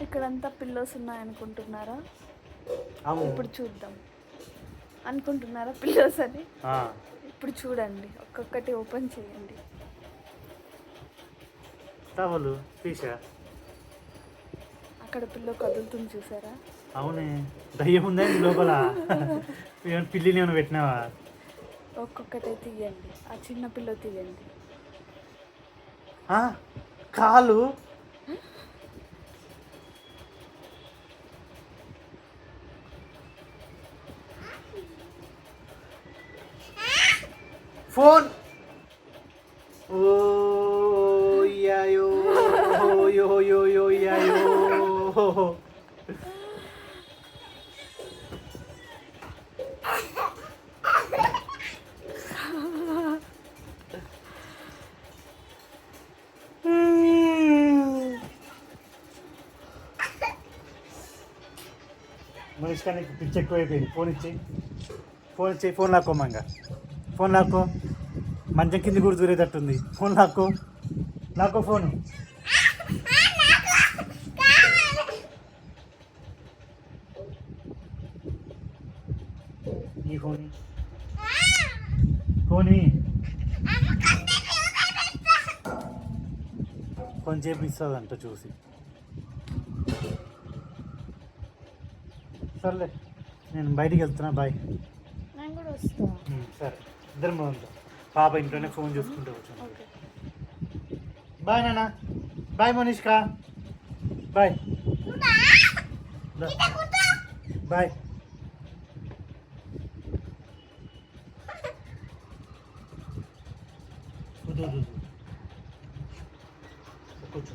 ఇక్కడంతా పిల్లోస్ ఉన్నాయనుకుంటున్నారా? అవును. ఇప్పుడు చూద్దాం. అనుకుంటున్నారా పిల్లోస్ అని? ఆ, ఇప్పుడు చూడండి, ఒక్కొక్కటి ఓపెన్ చేయండి. టవలు తీసా. అక్కడ పిల్లో కదులుతుంది చూసారా? అవునే, దయ్యం ఉందా ఇంటి లోపల? పిల్లిని ఏమైనా పెట్టినావా? ఒక్కొక్కటి తీయండి, ఆ చిన్న పిల్లో తీయండి. ఆ, కాలు. ఫోన్. ఓ యాయో యో యో యో యాయో. మనిషి కానీ పిచ్చి ఎక్కువైపోయింది. ఫోన్ ఇచ్చేయి, ఫోన్ ఇచ్చేయి. ఫోన్ లాక్కోమంగా, ఫోన్ లాక్కో. మంచం కింద కూడా దూరేటట్టుంది. ఫోన్ లాక్కో, లాక్కో ఫోను. ఈ ఫోన్ ఫోని కొంచెంసేపు ఇస్తుందంట చూసి. సర్లే, నేను బయటికి వెళ్తున్నా. బాయ్. నేను కూడా వస్తా. సరే, ఇద్దరం బాగుంటాం. పాప ఇంట్లోనే ఫోన్ చూసుకుంటూ కూర్చోండి. ఓకే. బాయ్ నాన్న. బాయ్ మనీష్కా. Bye bye. కూర్చో.